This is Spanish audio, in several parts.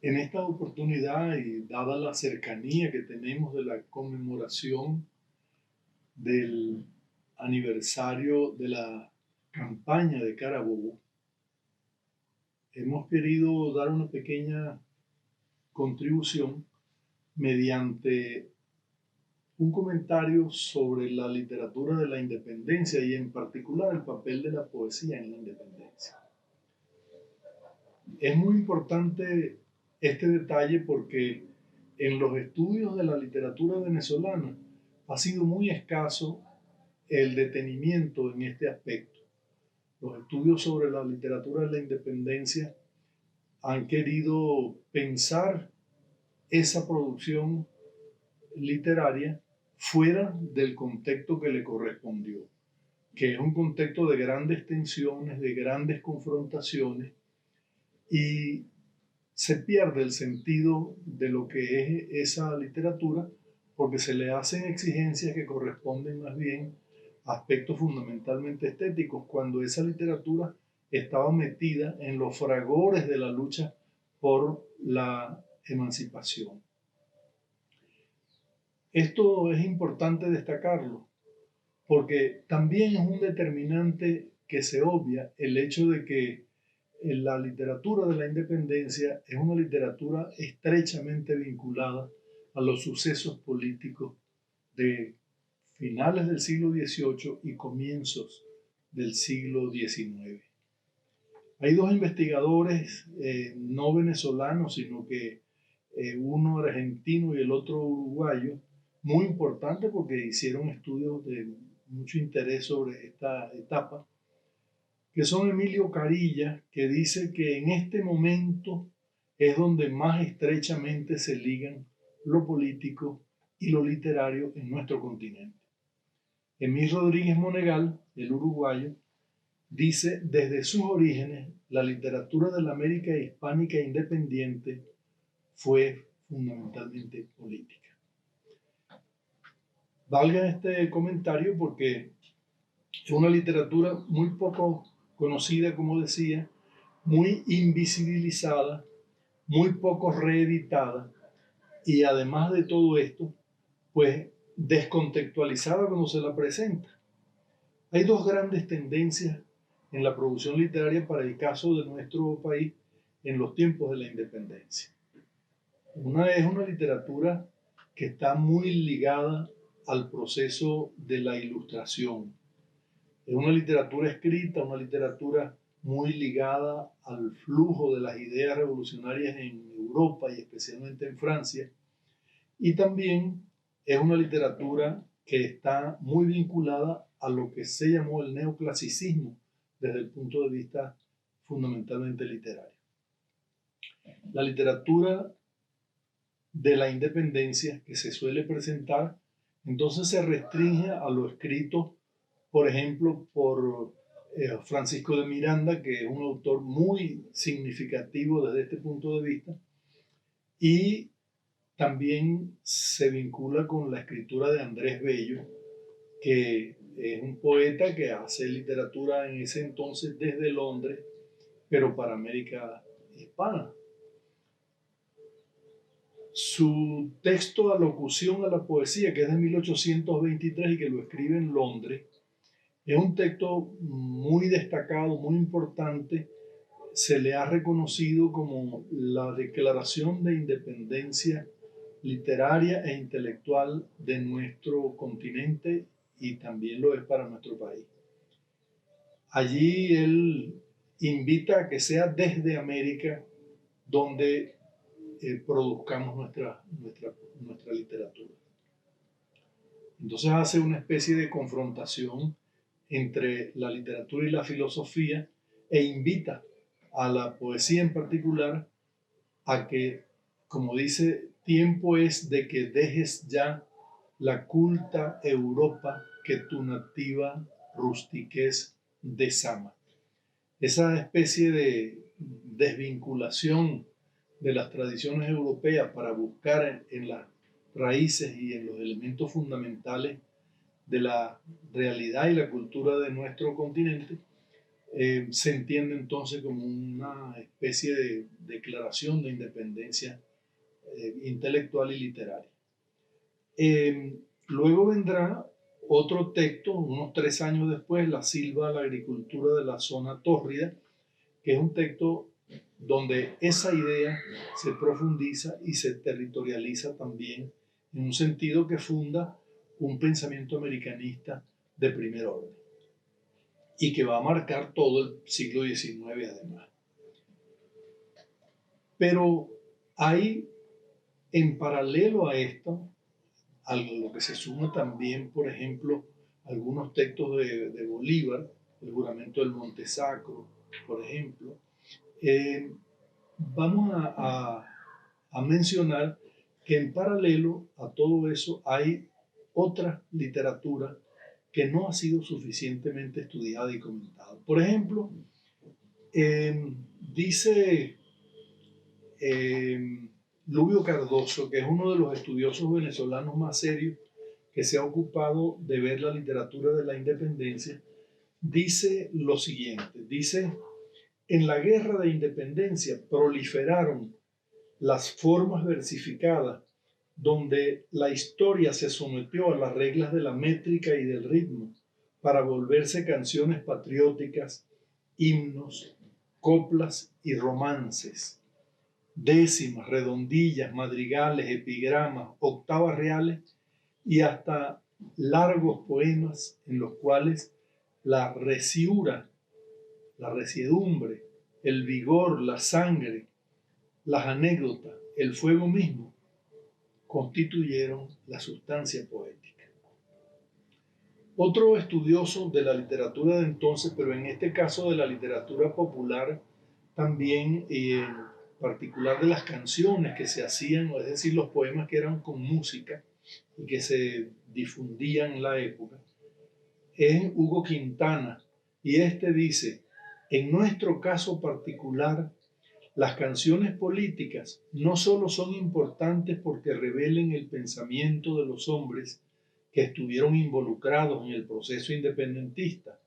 En esta oportunidad y dada la cercanía que tenemos de la conmemoración del aniversario de la campaña de Carabobo, hemos querido dar una pequeña contribución mediante un comentario sobre la literatura de la independencia y en particular el papel de la poesía en la independencia. Es muy importante este detalle porque en los estudios de la literatura venezolana ha sido muy escaso el detenimiento en este aspecto. Los estudios sobre la literatura de la independencia han querido pensar esa producción literaria fuera del contexto que le correspondió, que es un contexto de grandes tensiones, de grandes confrontaciones, y se pierde el sentido de lo que es esa literatura porque se le hacen exigencias que corresponden más bien a aspectos fundamentalmente estéticos, cuando esa literatura estaba metida en los fragores de la lucha por la emancipación. Esto es importante destacarlo porque también es un determinante que se obvia el hecho de que la literatura de la independencia es una literatura estrechamente vinculada a los sucesos políticos de finales del siglo XVIII y comienzos del siglo XIX. Hay dos investigadores no venezolanos, sino que uno argentino y el otro uruguayo, muy importantes porque hicieron estudios de mucho interés sobre esta etapa, que son Emilio Carilla, que dice que en este momento es donde más estrechamente se ligan lo político y lo literario en nuestro continente. Emil Rodríguez Monegal, el uruguayo, dice, desde sus orígenes, la literatura de la América hispánica independiente fue fundamentalmente política. Valga este comentario porque es una literatura muy poco conocida, como decía, muy invisibilizada, muy poco reeditada y además de todo esto, pues descontextualizada cuando se la presenta. Hay dos grandes tendencias en la producción literaria para el caso de nuestro país en los tiempos de la independencia. Una es una literatura que está muy ligada al proceso de la ilustración. Es una literatura escrita, una literatura muy ligada al flujo de las ideas revolucionarias en Europa y especialmente en Francia. Y también es una literatura que está muy vinculada a lo que se llamó el neoclasicismo desde el punto de vista fundamentalmente literario. La literatura de la independencia que se suele presentar entonces se restringe a lo escrito, por ejemplo, por Francisco de Miranda, que es un autor muy significativo desde este punto de vista, y también se vincula con la escritura de Andrés Bello, que es un poeta que hace literatura en ese entonces desde Londres, pero para América hispana. Su texto Alocución a la poesía, que es de 1823 y que lo escribe en Londres, es un texto muy destacado, muy importante. Se le ha reconocido como la declaración de independencia literaria e intelectual de nuestro continente y también lo es para nuestro país. Allí él invita a que sea desde América donde produzcamos nuestra literatura. Entonces hace una especie de confrontación entre la literatura y la filosofía e invita a la poesía en particular a que, como dice, tiempo es de que dejes ya la culta Europa que tu nativa rustiquez desama. Esa especie de desvinculación de las tradiciones europeas para buscar en las raíces y en los elementos fundamentales de la realidad y la cultura de nuestro continente se entiende entonces como una especie de declaración de independencia intelectual y literaria. Luego vendrá otro texto, unos 3 años después, La Silva, la agricultura de la zona tórrida, que es un texto donde esa idea se profundiza y se territorializa también en un sentido que funda un pensamiento americanista de primer orden y que va a marcar todo el siglo XIX además. Pero hay, en paralelo a esto, a lo que se suma también, por ejemplo, algunos textos de Bolívar, el juramento del Monte Sacro, por ejemplo. Vamos a mencionar que en paralelo a todo eso hay otra literatura que no ha sido suficientemente estudiada y comentada. Por ejemplo, dice Lubio Cardoso, que es uno de los estudiosos venezolanos más serios que se ha ocupado de ver la literatura de la independencia, dice lo siguiente, dice: en la guerra de independencia proliferaron las formas versificadas donde la historia se sometió a las reglas de la métrica y del ritmo para volverse canciones patrióticas, himnos, coplas y romances, décimas, redondillas, madrigales, epigramas, octavas reales y hasta largos poemas en los cuales la resiura, la resiedumbre, el vigor, la sangre, las anécdotas, el fuego mismo, constituyeron la sustancia poética. Otro estudioso de la literatura de entonces, pero en este caso de la literatura popular, también en particular de las canciones que se hacían, es decir, los poemas que eran con música y que se difundían en la época, es Hugo Quintana, y este dice: en nuestro caso particular, las canciones políticas no solo son importantes porque revelen el pensamiento de los hombres que estuvieron involucrados en el proceso independentista,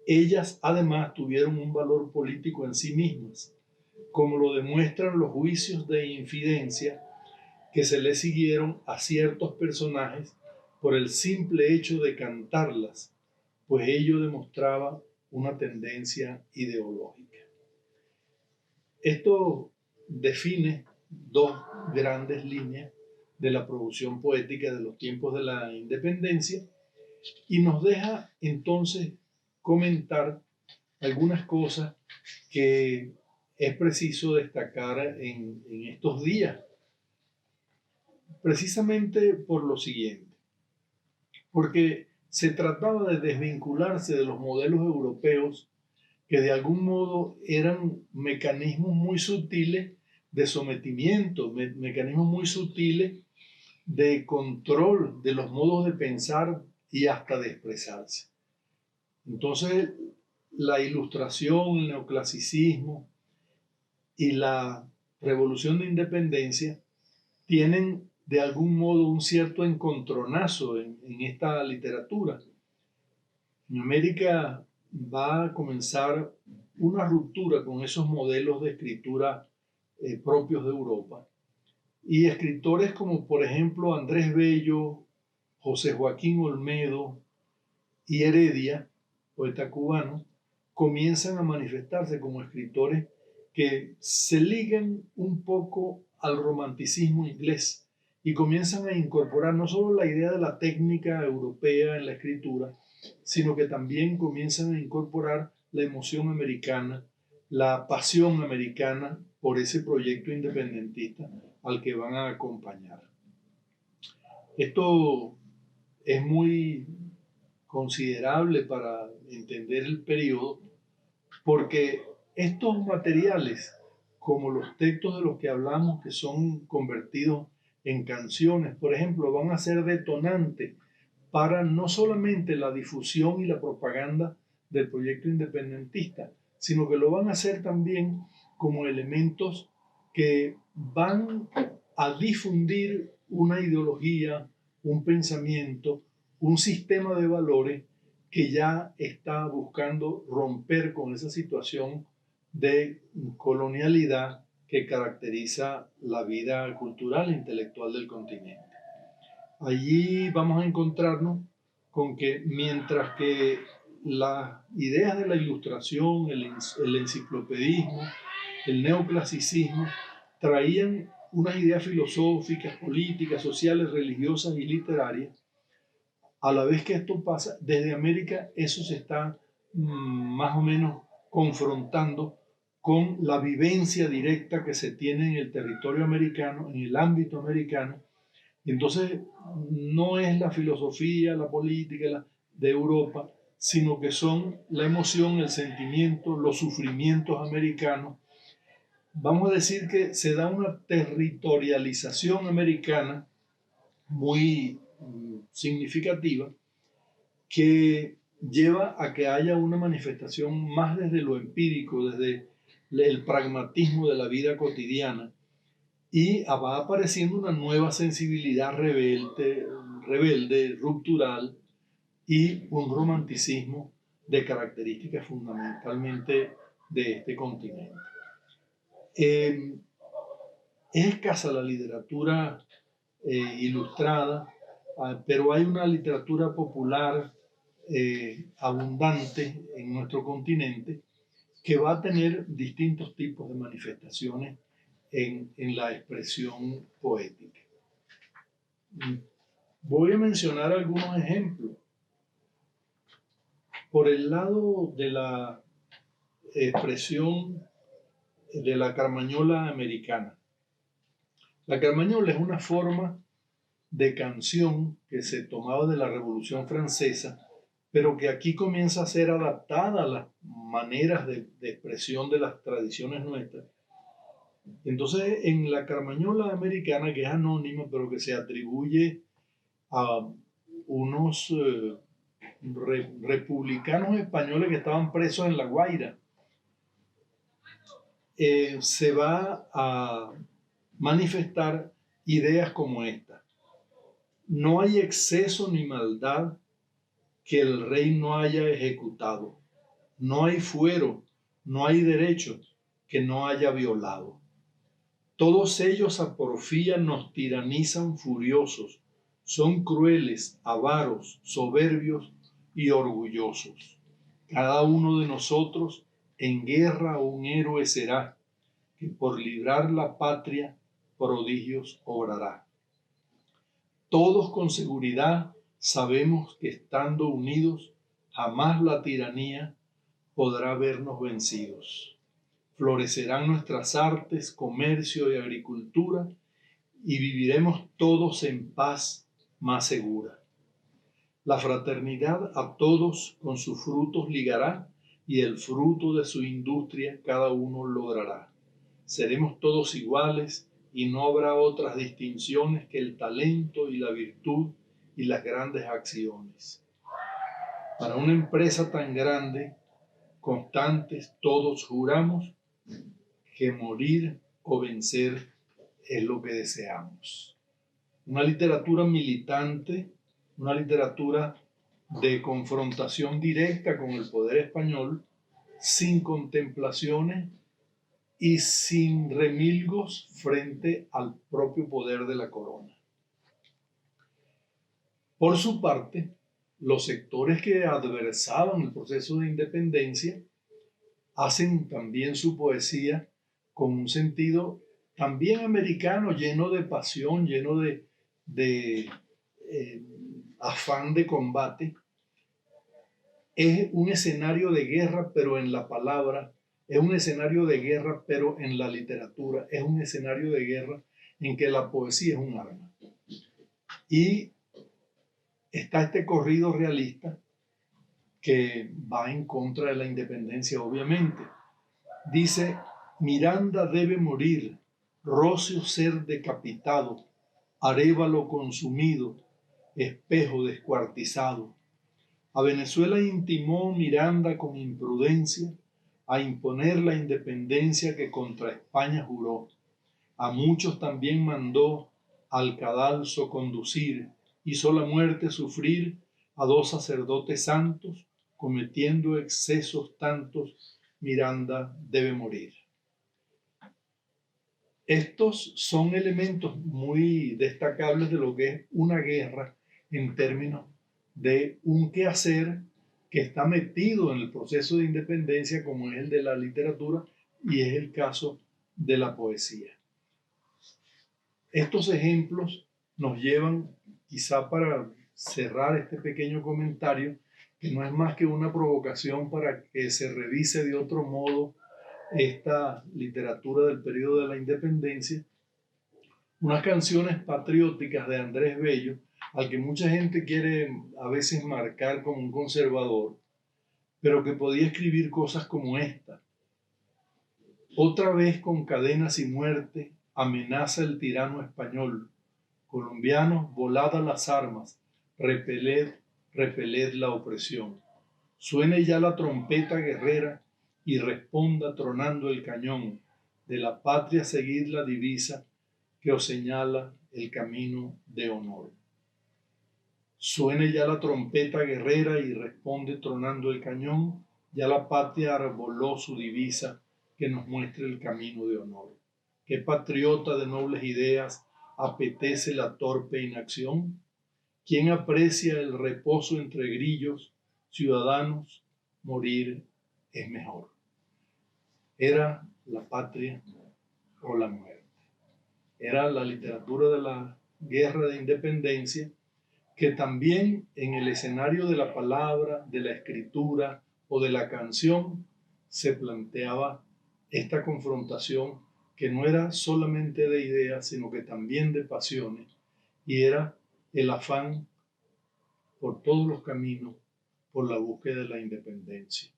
ellas además tuvieron un valor político en sí mismas, como lo demuestran los juicios de infidencia que se le siguieron a ciertos personajes por el simple hecho de cantarlas, pues ello demostraba una tendencia ideológica. Esto define dos grandes líneas de la producción poética de los tiempos de la independencia y nos deja entonces comentar algunas cosas que es preciso destacar en estos días, precisamente por lo siguiente, porque se trataba de desvincularse de los modelos europeos que de algún modo eran mecanismos muy sutiles de sometimiento, mecanismos muy sutiles de control de los modos de pensar y hasta de expresarse. Entonces, la Ilustración, el neoclasicismo y la Revolución de Independencia tienen de algún modo un cierto encontronazo en esta literatura. En América va a comenzar una ruptura con esos modelos de escritura propios de Europa. Y escritores como por ejemplo Andrés Bello, José Joaquín Olmedo y Heredia, poeta cubano, comienzan a manifestarse como escritores que se ligan un poco al romanticismo inglés y comienzan a incorporar no solo la idea de la técnica europea en la escritura, sino que también comienzan a incorporar la emoción americana, la pasión americana por ese proyecto independentista al que van a acompañar. Esto es muy considerable para entender el periodo, porque estos materiales, como los textos de los que hablamos, que son convertidos en canciones, por ejemplo, van a ser detonantes para no solamente la difusión y la propaganda del proyecto independentista, sino que lo van a hacer también como elementos que van a difundir una ideología, un pensamiento, un sistema de valores que ya está buscando romper con esa situación de colonialidad que caracteriza la vida cultural e intelectual del continente. Allí vamos a encontrarnos con que mientras que las ideas de la ilustración, el enciclopedismo, el neoclasicismo traían unas ideas filosóficas, políticas, sociales, religiosas y literarias, a la vez que esto pasa, desde América eso se está más o menos confrontando con la vivencia directa que se tiene en el territorio americano, en el ámbito americano. Y entonces no es la filosofía, la política de Europa, sino que son la emoción, el sentimiento, los sufrimientos americanos. Vamos a decir que se da una territorialización americana muy significativa que lleva a que haya una manifestación más desde lo empírico, desde el pragmatismo de la vida cotidiana, y va apareciendo una nueva sensibilidad rebelde, ruptural, y un romanticismo de características fundamentalmente de este continente. Es escasa la literatura ilustrada, pero hay una literatura popular abundante en nuestro continente que va a tener distintos tipos de manifestaciones en la expresión poética. Voy a mencionar algunos ejemplos. Por el lado de la expresión de la carmañola americana. La carmañola es una forma de canción que se tomaba de la Revolución Francesa, pero que aquí comienza a ser adaptada a las maneras de expresión de las tradiciones nuestras. Entonces, en la carmañola americana, que es anónima, pero que se atribuye a unos republicanos españoles que estaban presos en La Guaira, se va a manifestar ideas como esta. No hay exceso ni maldad que el rey no haya ejecutado. No hay fuero, no hay derecho que no haya violado. Todos ellos a porfía nos tiranizan furiosos. Son crueles, avaros, soberbios y orgullosos. Cada uno de nosotros en guerra un héroe será, que por librar la patria prodigios obrará. Todos con seguridad sabemos que estando unidos jamás la tiranía podrá vernos vencidos. Florecerán nuestras artes, comercio y agricultura y viviremos todos en paz más segura. La fraternidad a todos con sus frutos ligará y el fruto de su industria cada uno logrará. Seremos todos iguales y no habrá otras distinciones que el talento y la virtud y las grandes acciones. Para una empresa tan grande, constantes todos juramos que morir o vencer es lo que deseamos. Una literatura militante, una literatura de confrontación directa con el poder español, sin contemplaciones y sin remilgos frente al propio poder de la corona. Por su parte, los sectores que adversaban el proceso de independencia hacen también su poesía con un sentido también americano, lleno de pasión, lleno de afán de combate. Es un escenario de guerra, pero en la palabra. Es un escenario de guerra, pero en la literatura. Es un escenario de guerra en que la poesía es un arma. Y está este corrido realista que va en contra de la independencia, obviamente. Dice: Miranda debe morir, Rocio ser decapitado, Arévalo consumido, Espejo descuartizado. A Venezuela intimó Miranda con imprudencia a imponer la independencia que contra España juró. A muchos también mandó al cadalso conducir, hizo la muerte sufrir a dos sacerdotes santos, cometiendo excesos tantos, Miranda debe morir. Estos son elementos muy destacables de lo que es una guerra en términos de un quehacer que está metido en el proceso de independencia, como es el de la literatura y es el caso de la poesía. Estos ejemplos nos llevan, quizá para cerrar este pequeño comentario, que no es más que una provocación para que se revise de otro modo esta literatura del periodo de la independencia, unas canciones patrióticas de Andrés Bello, al que mucha gente quiere a veces marcar como un conservador, pero que podía escribir cosas como esta. Otra vez con cadenas y muerte amenaza el tirano español. Colombianos, volad a las armas, repeled, repeled la opresión. Suene ya la trompeta guerrera y responda tronando el cañón. De la patria seguid la divisa que os señala el camino de honor. Suene ya la trompeta guerrera y responde tronando el cañón, ya la patria arboló su divisa que nos muestre el camino de honor. ¿Qué patriota de nobles ideas apetece la torpe inacción? ¿Quién aprecia el reposo entre grillos? Ciudadanos, morir es mejor. Era la patria o la muerte. Era la literatura de la guerra de independencia, que también en el escenario de la palabra, de la escritura o de la canción se planteaba esta confrontación que no era solamente de ideas, sino que también de pasiones, y era el afán por todos los caminos por la búsqueda de la independencia.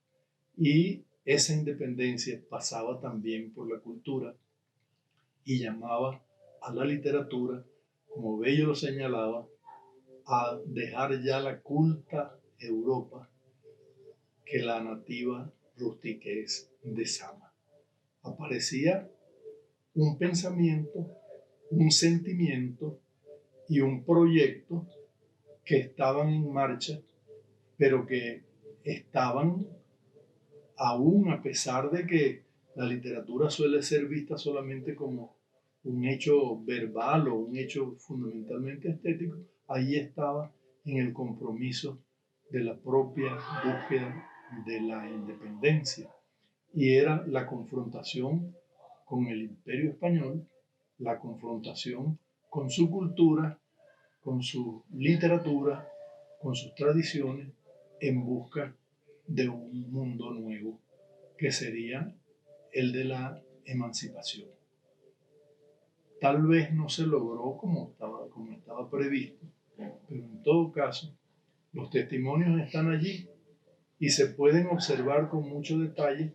Y esa independencia pasaba también por la cultura y llamaba a la literatura, como Bello lo señalaba, a dejar ya la culta Europa que la nativa rustiquez desama. Aparecía un pensamiento, un sentimiento y un proyecto que estaban en marcha, pero que estaban aún, a pesar de que la literatura suele ser vista solamente como un hecho verbal o un hecho fundamentalmente estético, ahí estaba en el compromiso de la propia búsqueda de la independencia. Y era la confrontación con el Imperio Español, la confrontación con su cultura, con su literatura, con sus tradiciones, en busca de un mundo nuevo que sería el de la emancipación. Tal vez no se logró como estaba previsto, pero en todo caso los testimonios están allí y se pueden observar con mucho detalle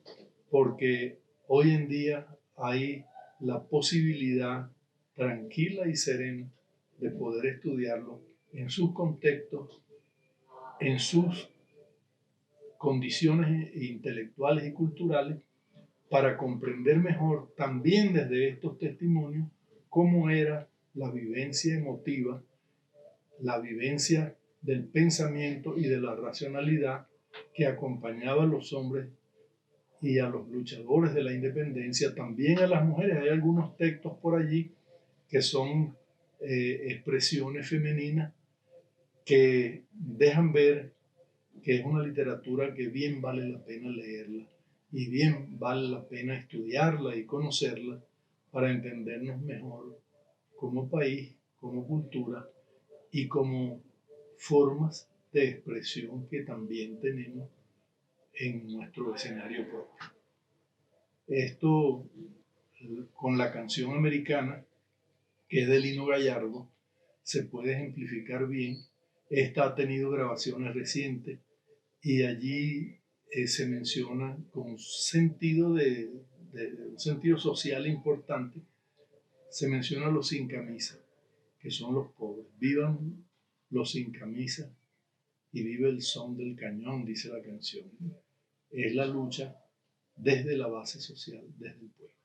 porque hoy en día hay la posibilidad tranquila y serena de poder estudiarlo en sus contextos, en sus condiciones intelectuales y culturales, para comprender mejor también desde estos testimonios cómo era la vivencia emotiva, la vivencia del pensamiento y de la racionalidad que acompañaba a los hombres y a los luchadores de la independencia, también a las mujeres. Hay algunos textos por allí que son expresiones femeninas que dejan ver que es una literatura que bien vale la pena leerla y bien vale la pena estudiarla y conocerla para entendernos mejor como país, como cultura y como formas de expresión que también tenemos en nuestro escenario propio. Esto con la canción americana, que es de Lino Gallardo, se puede ejemplificar bien. Esta ha tenido grabaciones recientes y allí se menciona con un sentido, un sentido social importante, se menciona a los sin camisa, que son los pobres. Vivan los sin camisa y vive el son del cañón, dice la canción. Es la lucha desde la base social, desde el pueblo.